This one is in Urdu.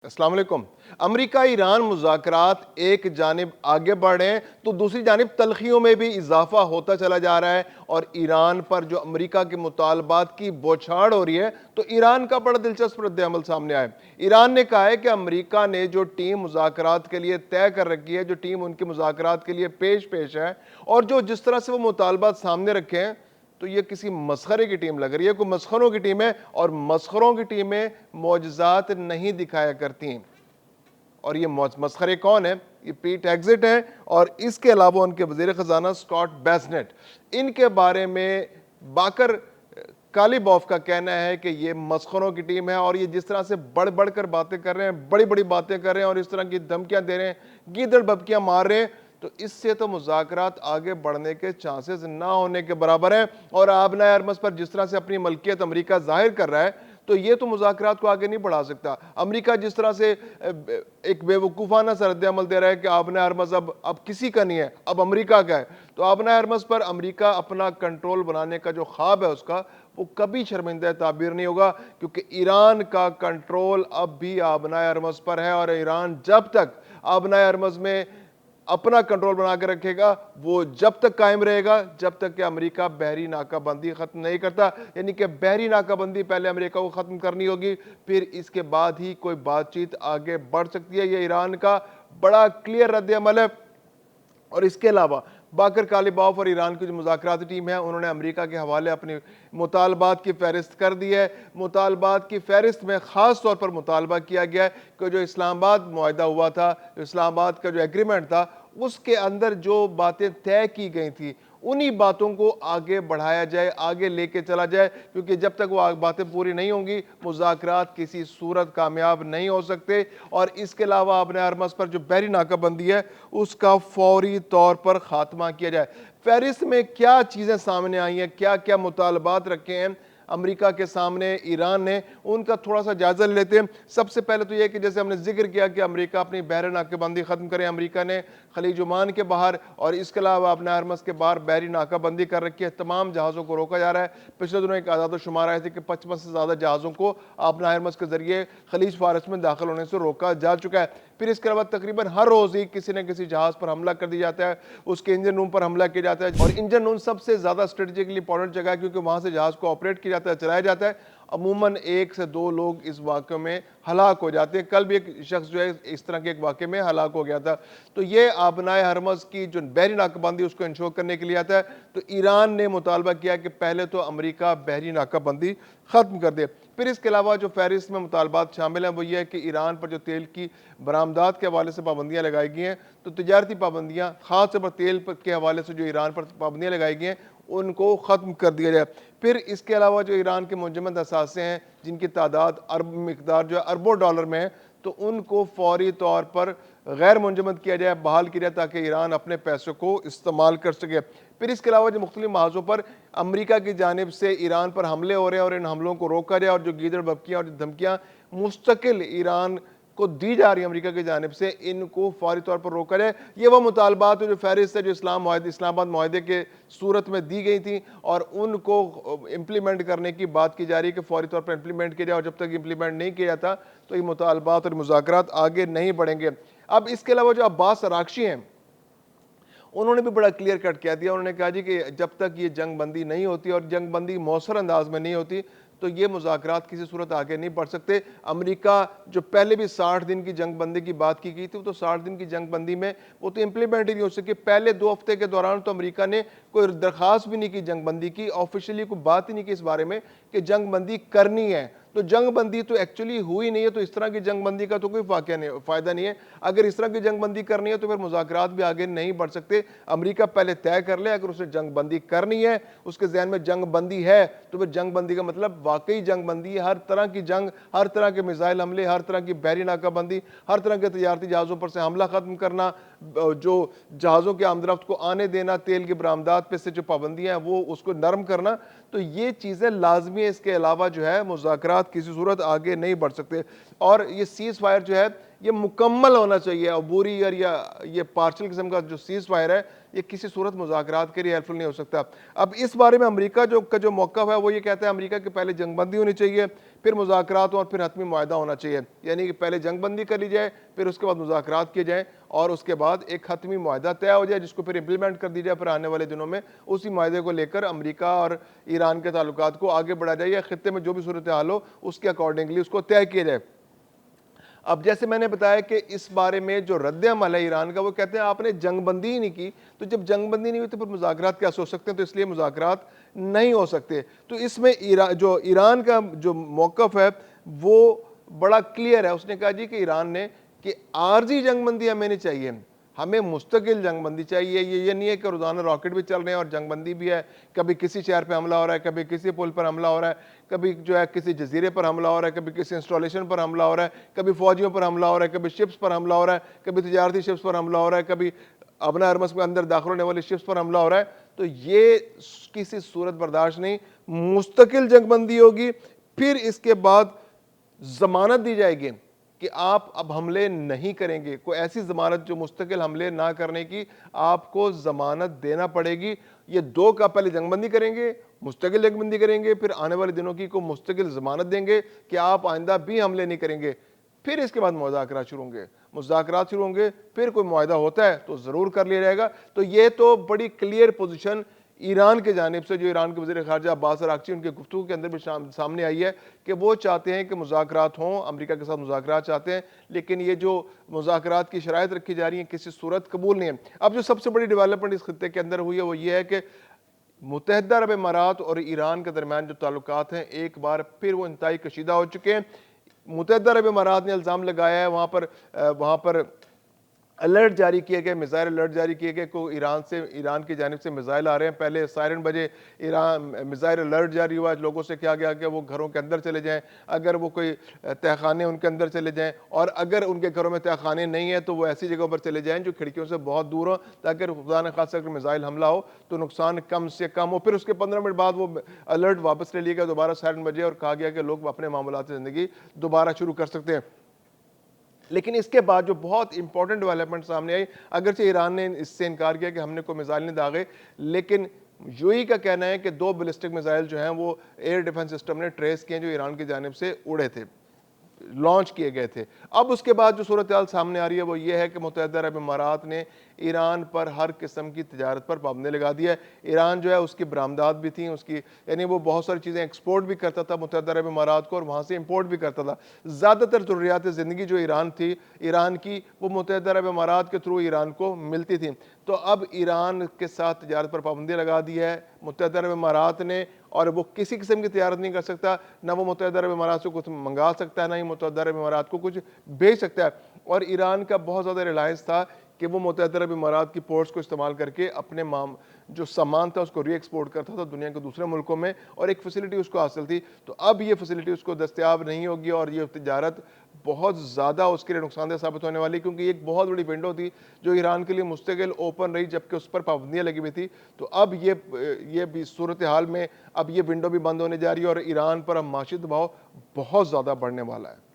السلام علیکم۔ امریکہ ایران مذاکرات ایک جانب آگے بڑھ رہے ہیں تو دوسری جانب تلخیوں میں بھی اضافہ ہوتا چلا جا رہا ہے، اور ایران پر جو امریکہ کے مطالبات کی بوچھاڑ ہو رہی ہے تو ایران کا بڑا دلچسپ رد عمل سامنے آئے۔ ایران نے کہا ہے کہ امریکہ نے جو ٹیم مذاکرات کے لیے طے کر رکھی ہے، جو ٹیم ان کے مذاکرات کے لیے پیش ہے، اور جس طرح سے وہ مطالبات سامنے رکھے ہیں، تو یہ کسی مسخرے کی ٹیم لگ رہی ہے، کوئی مسخروں کی ٹیم ہے، اور مسخروں کی ٹیمیں معجزات نہیں دکھایا کرتی ہیں۔ اور یہ مسخرے کون ہیں؟ یہ پیٹ ایگزٹ ہیں، اور اس کے علاوہ ان کے وزیر خزانہ سکاٹ بیسنٹ۔ ان کے بارے میں باکر کالیباف کا کہنا ہے کہ یہ مسخروں کی ٹیم ہے، اور یہ جس طرح سے بڑھ بڑھ کر باتیں کر رہے ہیں، بڑی بڑی باتیں کر رہے ہیں، اور اس طرح کی دھمکیاں دے رہے ہیں، گیدڑ ببکیاں مار رہے ہیں، تو اس سے تو مذاکرات آگے بڑھنے کے چانسز نہ ہونے کے برابر ہیں۔ اور آبنائے ارمز پر جس طرح سے اپنی ملکیت امریکہ ظاہر کر رہا ہے، تو یہ تو مذاکرات کو آگے نہیں بڑھا سکتا۔ امریکہ جس طرح سے ایک بے وقوفانہ سا رد عمل دے رہا ہے کہ آبنائے ارمز اب کسی کا نہیں ہے، اب امریکہ کا ہے، تو آبنائے ارمز پر امریکہ اپنا کنٹرول بنانے کا جو خواب ہے اس کا، وہ کبھی شرمندہ تعبیر نہیں ہوگا، کیونکہ ایران کا کنٹرول اب بھی آبنائے ارمز پر ہے، اور ایران جب تک آبنائے ارمز میں اپنا کنٹرول بنا کے رکھے گا، وہ جب تک قائم رہے گا جب تک کہ امریکہ بحری ناکہ بندی ختم نہیں کرتا۔ یعنی کہ بحری ناکہ بندی پہلے امریکہ کو ختم کرنی ہوگی، پھر اس کے بعد ہی کوئی بات چیت آگے بڑھ سکتی ہے۔ یہ ایران کا بڑا کلیئر رد عمل ہے۔ اور اس کے علاوہ باکر کالیباف اور ایران کی جو مذاکراتی ٹیم ہے، انہوں نے امریکہ کے حوالے اپنے مطالبات کی فہرست کر دی ہے۔ مطالبات کی فہرست میں خاص طور پر مطالبہ کیا گیا ہے کہ جو اسلام آباد معاہدہ ہوا تھا، اسلام آباد کا جو ایگریمنٹ تھا، اس کے اندر جو باتیں طے کی گئی تھی، انہی باتوں کو آگے بڑھایا جائے، آگے لے کے چلا جائے، کیونکہ جب تک وہ باتیں پوری نہیں ہوں گی، مذاکرات کسی صورت کامیاب نہیں ہو سکتے۔ اور اس کے علاوہ آبنائے ارمز پر جو بحری ناکہ بندی ہے، اس کا فوری طور پر خاتمہ کیا جائے۔ فہرست میں کیا چیزیں سامنے آئی ہیں، کیا کیا مطالبات رکھے ہیں امریکہ کے سامنے ایران نے، ان کا تھوڑا سا جائزہ لے لیتے ہیں۔ سب سے پہلے تو یہ کہ جیسے ہم نے ذکر کیا کہ امریکہ اپنی بحری ناکہ بندی ختم کرے، امریکہ نے خلیج عمان کے باہر اور اس کے علاوہ اپنے ارمز کے باہر بحری ناکہ بندی کر رکھی ہے، تمام جہازوں کو روکا جا رہا ہے۔ پچھلے دنوں ایک اعداد و شمار آئے تھے کہ 55 سے زیادہ جہازوں کو اپنے ارمز کے ذریعے خلیج فارس میں داخل ہونے سے روکا جا چکا ہے۔ پھر اس کے علاوہ تقریباً ہر روز ہی کسی نہ کسی جہاز پر حملہ کر دیا جاتا ہے، اس کے انجن روم پر حملہ کیا جاتا ہے، اور انجن روم سب سے زیادہ اسٹریٹجکلی امپورٹنٹ جگہ ہے، کیونکہ وہاں سے جہاز کو آپریٹ کیا جاتا ہے، چلایا جاتا ہے۔ عموماً 1 سے 2 لوگ اس واقعے میں ہلاک ہو جاتے ہیں۔ کل بھی ایک شخص جو ہے اس طرح کے ایک واقعے میں ہلاک ہو گیا تھا۔ تو یہ آبنائے ارمز کی جو بحری ناکہ بندی اس کو انشور کرنے کے لیے آتا ہے۔ تو ایران نے مطالبہ کیا کہ پہلے تو امریکہ بحری ناکہ بندی ختم کر دے۔ پھر اس کے علاوہ جو فہرست میں مطالبات شامل ہیں وہ یہ ہے کہ ایران پر جو تیل کی برآمدات کے حوالے سے پابندیاں لگائی گئی ہیں، تو تجارتی پابندیاں خاص طور پر تیل کے حوالے سے جو ایران پر پابندیاں لگائی گئی ہیں، ان کو ختم کر دیا جائے۔ پھر اس کے علاوہ جو ایران کے منجمد اثاثے ہیں، جن کی تعداد مقدار جو ہے اربوں ڈالر میں ہے، تو ان کو فوری طور پر غیر منجمد کیا جائے، بحال کیا جائے، تاکہ ایران اپنے پیسوں کو استعمال کر سکے۔ پھر اس کے علاوہ جو مختلف محاذوں پر امریکہ کی جانب سے ایران پر حملے ہو رہے ہیں، اور ان حملوں کو روکا جائے، اور جو گیدڑ ببکیاں اور جو دھمکیاں مستقل ایران کو دی جا رہی ہیں امریکہ کی جانب سے، ان کو فوری طور پر روکا جائے۔ یہ وہ مطالبات ہیں جو فہرست ہے جو اسلام آباد معاہدے کے صورت میں دی گئی تھیں، اور ان کو امپلیمنٹ کرنے کی بات کی جا رہی ہے کہ فوری طور پر امپلیمنٹ کیا جائے، اور جب تک امپلیمنٹ نہیں کیا جاتا تو یہ مطالبات اور مذاکرات آگے نہیں بڑھیں گے۔ اب اس کے علاوہ جو عباس اراغچی ہیں، انہوں نے بھی بڑا کلیئر کٹ کہہ دیا۔ انہوں نے کہا جی کہ جب تک یہ جنگ بندی نہیں ہوتی اور جنگ بندی مؤثر انداز میں نہیں ہوتی، تو یہ مذاکرات کسی صورت آگے نہیں بڑھ سکتے۔ امریکہ جو پہلے بھی 60 دن کی جنگ بندی کی بات کی گئی تھی، وہ تو 60 دن کی جنگ بندی میں وہ تو امپلیمنٹ ہی نہیں ہو سکی۔ پہلے 2 ہفتے کے دوران تو امریکہ نے کوئی درخواست بھی نہیں کی جنگ بندی کی، آفیشلی کوئی بات ہی نہیں کی اس بارے میں کہ جنگ بندی کرنی ہے۔ تو جنگ بندی تو ایکچولی ہوئی نہیں ہے، تو اس طرح کی جنگ بندی کا تو کوئی فائدہ نہیں ہے۔ اگر اس طرح کی جنگ بندی کرنی ہے تو پھر مذاکرات بھی آگے نہیں بڑھ سکتے۔ امریکہ پہلے طے کر لے، اگر اسے جنگ بندی کرنی ہے، اس کے ذہن میں جنگ بندی ہے، تو پھر جنگ بندی کا مطلب واقعی جنگ بندی ہے۔ ہر طرح کی جنگ، ہر طرح کے میزائل حملے، ہر طرح کی بحری ناکہ بندی، ہر طرح کے تجارتی جہازوں پر سے حملہ ختم کرنا، جو جہازوں کے آمد رفت کو آنے دینا، تیل کی برآمدات پہ سے جو پابندیاں ہیں وہ اس کو نرم کرنا، تو یہ چیزیں لازمی ہیں۔ اس کے علاوہ جو ہے مذاکرات کسی صورت آگے نہیں بڑھ سکتے۔ اور یہ سیز فائر جو ہے یہ مکمل ہونا چاہیے. عبوری اور یہ پارشل قسم کا جو سیز فائر ہے یہ کسی صورت مذاکرات کے لیے ہیلپ فل نہیں ہو سکتا. اب اس بارے میں امریکہ کا جو موقف ہے وہ یہ کہتا ہے امریکہ کے پہلے جنگ بندی ہونی چاہیے, پھر مذاکرات اور پھر حتمی معاہدہ ہونا چاہیے. یعنی کہ پہلے جنگ بندی کر لی جائے, پھر اس کے بعد مذاکرات کیے جائیں, اور اس کے بعد ایک حتمی معاہدہ طے ہو جائے جس کو پھر امپلیمنٹ کر دی جائے. پھر آنے والے دنوں میں اسی معاہدے کو لے کر امریکہ اور ایران کے تعلقات کو آگے بڑھا جائے, یا خطے میں جو بھی صورتحال ہو اس کے اکارڈنگلی اس کو طے کیا جائے. اب جیسے میں نے بتایا کہ اس بارے میں جو رد عمل ہے ایران کا, وہ کہتے ہیں آپ نے جنگ بندی ہی نہیں کی, تو جب جنگ بندی نہیں ہوئی تو پھر مذاکرات کیسے ہو سکتے ہیں, تو اس لیے مذاکرات نہیں ہو سکتے. تو اس میں جو ایران کا جو موقف ہے وہ بڑا کلیئر ہے. اس نے کہا جی کہ ایران نے کہ عارضی جنگ بندی ہمیں نہیں چاہیے, ہمیں مستقل جنگ بندی چاہیے. یہ نہیں ہے کہ روزانہ راکٹ بھی چل رہے ہیں اور جنگ بندی بھی ہے, کبھی کسی شہر پہ حملہ ہو رہا ہے, کبھی کسی پل پر حملہ ہو رہا ہے, کبھی جو ہے کسی جزیرے پر حملہ ہو رہا ہے, کبھی کسی انسٹالیشن پر حملہ ہو رہا ہے, کبھی فوجیوں پر حملہ ہو رہا ہے, کبھی شپس پر حملہ ہو رہا ہے, کبھی تجارتی شپس پر حملہ ہو رہا ہے, کبھی ابنا ارمس میں اندر داخل ہونے والی شپس پر حملہ ہو رہا ہے. تو یہ کسی صورت برداشت نہیں, مستقل جنگ بندی ہوگی. پھر اس کے بعد ضمانت دی جائے گی کہ آپ اب حملے نہیں کریں گے, کوئی ایسی ضمانت جو مستقل حملے نہ کرنے کی آپ کو ضمانت دینا پڑے گی. یہ دو کا پہلے جنگ بندی کریں گے, مستقل جنگ بندی کریں گے, پھر آنے والے دنوں کی کو مستقل ضمانت دیں گے کہ آپ آئندہ بھی حملے نہیں کریں گے. پھر اس کے بعد مذاکرات شروع ہوں گے. پھر کوئی معاہدہ ہوتا ہے تو ضرور کر لیا جائے گا. تو یہ تو بڑی کلیئر پوزیشن ایران کی جانب سے, جو ایران کے وزیر خارجہ عباس اراغچی ان کے گفتگو کے اندر بھی سامنے آئی ہے کہ وہ چاہتے ہیں کہ مذاکرات ہوں, امریکہ کے ساتھ مذاکرات چاہتے ہیں, لیکن یہ جو مذاکرات کی شرائط رکھی جا رہی ہیں کسی صورت قبول نہیں ہے. اب جو سب سے بڑی ڈیولپمنٹ اس خطے کے اندر ہوئی ہے وہ یہ ہے کہ متحدہ عرب امارات اور ایران کے درمیان جو تعلقات ہیں ایک بار پھر وہ انتہائی کشیدہ ہو چکے ہیں. متحدہ عرب امارات نے الزام لگایا ہے وہاں پر الرٹ جاری کیے گئے, میزائل الرٹ جاری کیے گئے کو ایران کی جانب سے میزائل آ رہے ہیں. پہلے سائرن بجے میزائل الرٹ جاری ہوا, لوگوں سے کیا گیا کہ وہ گھروں کے اندر چلے جائیں, اگر وہ کوئی تہخانے ان کے اندر چلے جائیں, اور اگر ان کے گھروں میں تہخانے نہیں ہیں تو وہ ایسی جگہوں پر چلے جائیں جو کھڑکیوں سے بہت دور ہوں, تاکہ خدا نہ خاصہ اگر میزائل حملہ ہو تو نقصان کم سے کم ہو. پھر اس کے 15 منٹ بعد وہ الرٹ واپس لے لیا گیا, دوبارہ سائرن بجے, اور کہا گیا کہ لوگ اپنے معاملات زندگی دوبارہ شروع کر سکتے ہیں. لیکن اس کے بعد جو بہت امپورٹنٹ ڈیولپمنٹ سامنے آئی, اگرچہ ایران نے اس سے انکار کیا کہ ہم نے کوئی میزائل نہیں داغے, لیکن یو ای کا کہنا ہے کہ 2 بیلسٹک میزائل جو ہیں وہ ایئر ڈیفنس سسٹم نے ٹریس کیے جو ایران کی جانب سے اڑے تھے, لانچ کیے گئے تھے. اب اس کے بعد جو صورتحال سامنے آ رہی ہے وہ یہ ہے کہ متحدہ عرب امارات نے ایران پر ہر قسم کی تجارت پر پابندی لگا دی ہے. ایران جو ہے اس کی برآمدات بھی تھیں, یعنی وہ بہت ساری چیزیں ایکسپورٹ بھی کرتا تھا متحدہ عرب امارات کو, اور وہاں سے امپورٹ بھی کرتا تھا. زیادہ تر ضروریات زندگی جو ایران کی وہ متحدہ عرب امارات کے تھرو ایران کو ملتی تھیں. تو اب ایران کے ساتھ تجارت پر پابندی لگا دی ہے متحدہ عرب امارات نے, اور وہ کسی قسم کی تجارت نہیں کر سکتا, نہ وہ متحدہ عرب امارات سے کچھ منگا سکتا ہے, نہ ہی متحدہ عرب امارات کو کچھ بھیج سکتا ہے. اور ایران کا بہت زیادہ ریلائنس تھا کہ وہ متحدہ عرب امارات کی پورٹس کو استعمال کر کے اپنے جو سامان تھا اس کو ری ایکسپورٹ کرتا تھا دنیا کے دوسرے ملکوں میں, اور ایک فیسلٹی اس کو حاصل تھی. تو اب یہ فیسلٹی اس کو دستیاب نہیں ہوگی, اور یہ تجارت بہت زیادہ اس کے لیے نقصان دہ ثابت ہونے والی, کیونکہ ایک بہت بڑی ونڈو تھی جو ایران کے لیے مستقل اوپن رہی جبکہ اس پر پابندیاں لگی ہوئی تھی. تو اب یہ بھی صورتحال میں اب یہ ونڈو بھی بند ہونے جا رہی ہے, اور ایران پر اب معاشی دباؤ بہت زیادہ بڑھنے والا ہے.